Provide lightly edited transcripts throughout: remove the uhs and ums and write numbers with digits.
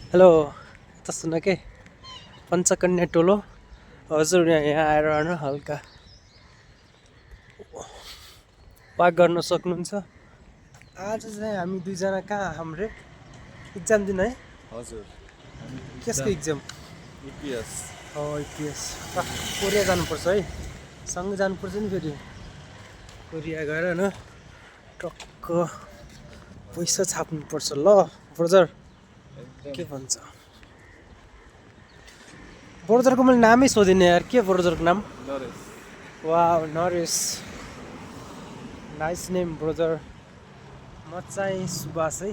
Hello त सुन के Panchakanya Tolo हजुर यहाँ आएर होइन हल्का वाक गर्न सक्नुहुन्छ। आज चाहिँ हामी दुईजना कहाँ हाम्रो इक्जाम दिन है? हजुर केसको इक्जाम? इपिएस। इपिएस। कोरिया जानुपर्छ है, सँगै जानुपर्छ नि फेरि कोरिया गएर होइन टक्क पैसा छाप्नुपर्छ ल ब्रदर। के भन्छ ब्रोजरको? मैले नामै सोधिनँ यार, के ब्रोजरको नाम? नरेश। वाह नरेश, नाइस नेम ब्रोजर। म चाहिँ सुभाष है,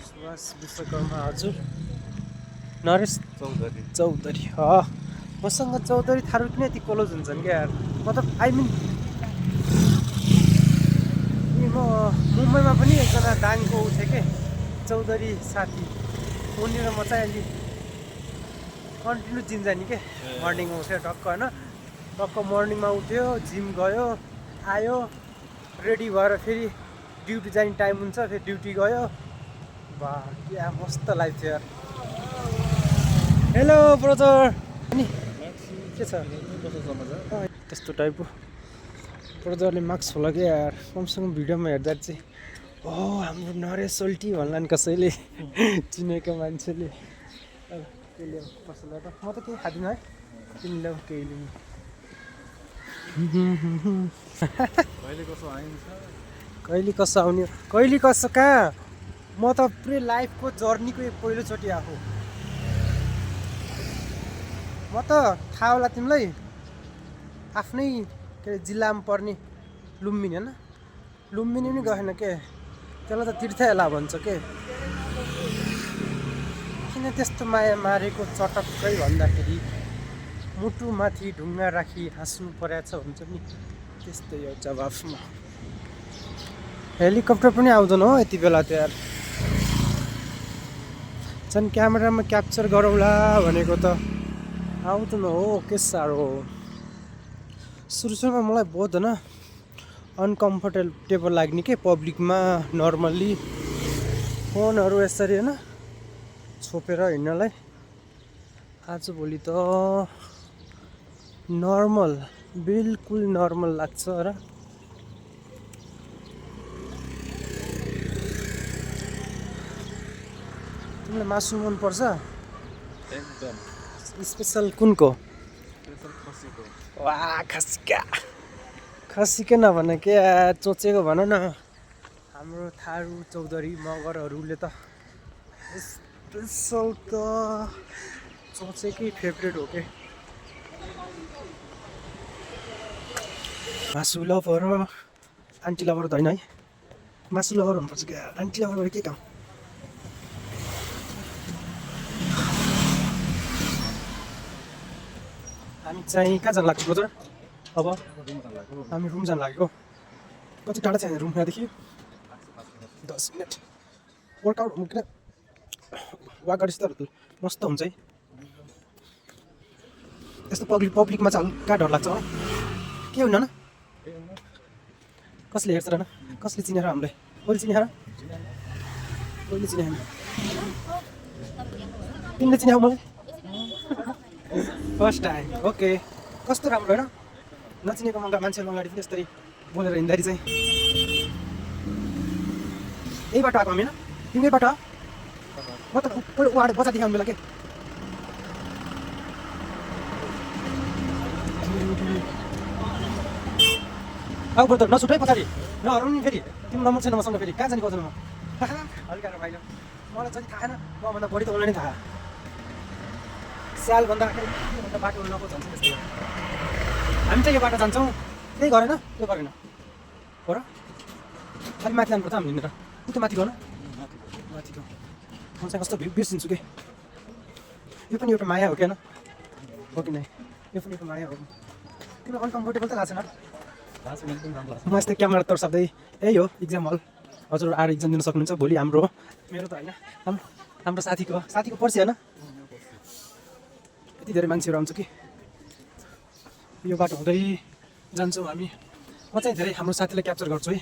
सुभाष विश्वकर्मा। हजुर नरेश चौधरी। मसँग चौधरी थारू किन यति क्लोज हुन्छन् क्या यार? मतलब आई मिन म मुम्बईमा पनि एकजना दाङको थिएँ के चौधरी साथी, उनीर म चाहिँ अलि कन्टिन्यू जिम जाने के। मर्निङमा उठ्यो टक्क होइन, टक्क मर्निङमा उठ्यो, जिम गयो, आयो, रेडी भएर फेरि ड्युटी जाने टाइम हुन्छ, फेरि ड्युटी गयो। बा क्या मस्त लाइफ थियो यार। Hello brother. अनि के छ? त्यस्तो टाइपको ब्रदरले मार्क्स होला क्या यार, कमसेकम भिडियोमा हेर्दा चाहिँ हाम्रो नरेश सोल्टी भन्ला नि कसैले चिनेको मान्छेले। त्यसले कसैलाई त म त केही खाँदिनँ है, तिमीले केही लिनु। कहिले कसो आउने, कहिले कसो कहाँ? म त पुरै लाइफको जर्नीको पहिलोचोटि आएको। म त थाहा होला तिमीलाई, आफ्नै के अरे जिल्लामा पर्ने लुम्बिनी होइन, लुम्बिनी पनि गएन के, त्यसलाई त तीर्थला भन्छ के। किन त्यस्तो माया मारेको चटक्कै भन्दाखेरि मुटुमाथि ढुङ्गा राखी हाँस्नु परेछ हुन्छ नि, त्यस्तै हो जवाफमा। हेलिकप्टर पनि आउँदैन हो यति बेला त यार, झन् क्यामेरामा क्याप्चर गरौँला भनेको त आउँदैन हो। के साह्रो सुरु सुरुमा मलाई बहुत होइन अनकम्फर्टेबल लाग्ने के पब्लिकमा नर्मल्ली फोनहरू यसरी होइन छोपेर हिँड्नलाई। आजभोलि त नर्मल, बिल्कुल नर्मल लाग्छ र। तिमीलाई मासु मनपर्छ? एकदम। स्पेसल कुनको? खसीको। वाह खसीकै नभन के चोचेको भन न। हाम्रो थारू चौधरी मगरहरूले त स्पेसल त चोचेकै फेभरेट हो के। मासु लभर आन्टी लभर त होइन है, मासु लभर हुनुपर्छ क्या। आन्टी लभर के काम? हामी चाहिँ कहाँ जानु लाग्छ ब्रदर? अब हामी रुम जानु लागेको। कति टाढा छ रुम यहाँदेखि? 10 मिनट। वर्कआउट किन वाक गरेपछि त मस्त हुन्छ है। यस्तो पब्लिकमा चाहिँ हल्का डर लाग्छ हो, के हुन्न न? कसले हेर्छ र न? कसले चिनेर हामीलाई? कसले चिनेर? कसले चिने? तिमीले चिने मलाई फर्स्ट टाइम? ओके। कस्तो राम्रो होइन, नचिनेको मान्छेहरू अगाडि पनि यस्तरी बोलेर हिँड्दाखेरि चाहिँ। यही बाटो आएको हामी होइन? तिमी यही बाटो म त उहाँबाट बजारदेखि आउनु बेला के। अब ब्रदर नसुट है पछाडि, नहराउनु नि फेरि। तिम्रो नम्बर छैन मसँग फेरि, कहाँ जाने बजारमा? हल्का भाइ, मलाई जति थाहा छैन मभन्दा बढी त उसलाई नै थाहा। स्याल भन्दाखेरि बाटो नको जान्छ त्यस्तै हो। हामी चाहिँ यो बाटो जान्छौँ, त्यही गरेन त्यो गरेन हो र। अलिक माथि जानुपर्छ हामी हिँडेर। त्यो माथि गयो न, माथि गयो। म चाहिँ कस्तो बिर्सिन्छु के। यो पनि एउटा माया हो क्या, हो कि नै? यो पनि एउटा माया हो। तिमीलाई अनकम्फर्टेबल त लाग्छ न? म यस्तै क्यामेरा तर्साउँदै यही हो इक्जाम हल। हजुर आएर इक्जाम दिन सक्नुहुन्छ भोलि। हाम्रो मेरो त होइन, हाम्रो साथीको पर्सि होइन। यति धेरै मान्छेहरू आउँछ कि यो बाटो हुँदै जान्छौँ हामी। म चाहिँ धेरै हाम्रो साथीलाई क्याप्चर गर्छु है।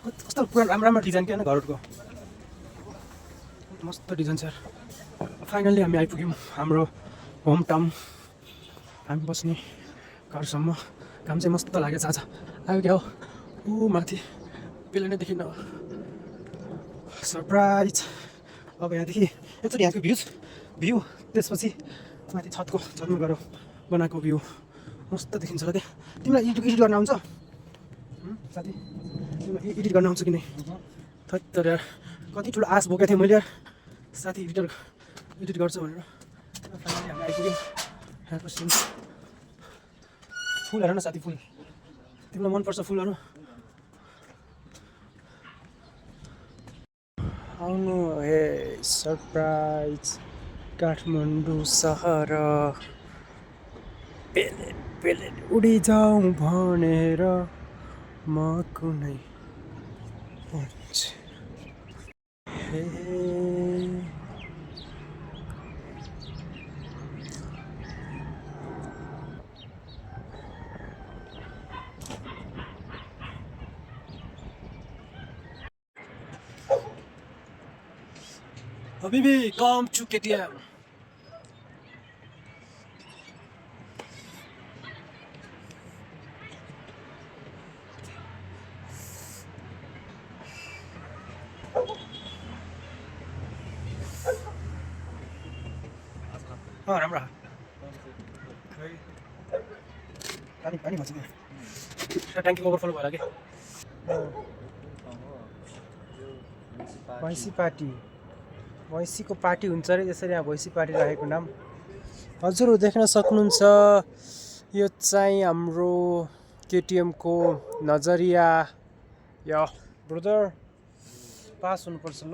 कस्तो पुरा राम्रो डिजाइन क्या घरहरूको। मस्त डिजाइन छ यार। फाइनल्ली हामी आइपुग्यौँ हाम्रो होम टाउन, हामी बस्ने घरसम्म। काम चाहिँ मस्त लागेछ आज। आयो क्या हो ऊ माथि बेला नै देखिन सरप्राइज। अब यहाँदेखि एकचोटि यहाँको भ्यू त्यसपछि माथि छतमा गएर बनाएको भ्यू मस्त देखिन्छ होला। त्यहाँ तिमीलाई एडिट गर्न आउँछ साथी? तिमीलाई एडिट गर्न आउँछ कि नै? तर यार कति ठुलो आश बोकेको थिएँ मैले यार, साथी एडिट गर्छ भनेर। फाइनली हामी आइपुग्यौँ। यहाँको सिन फुल हेर न साथी, फुल तिमीलाई मनपर्छ फुलहरू? आउनु हे सरप्राइज काठमाडौँ सहर। पेलेट उडी जाउँ भनेर म कुनै हे Habibi, come to KTM. राम्रो पानी भन्छ नि ट्याङ्की ओभरफ्लो भएर के भैँसीको पार्टी हुन्छ अरे, त्यसरी यहाँ भैँसी पार्टी राखेको नाम। हजुर देख्न सक्नुहुन्छ यो चाहिँ हाम्रो केटिएमको नजरिया। या ब्रदर पास हुनुपर्छ ल।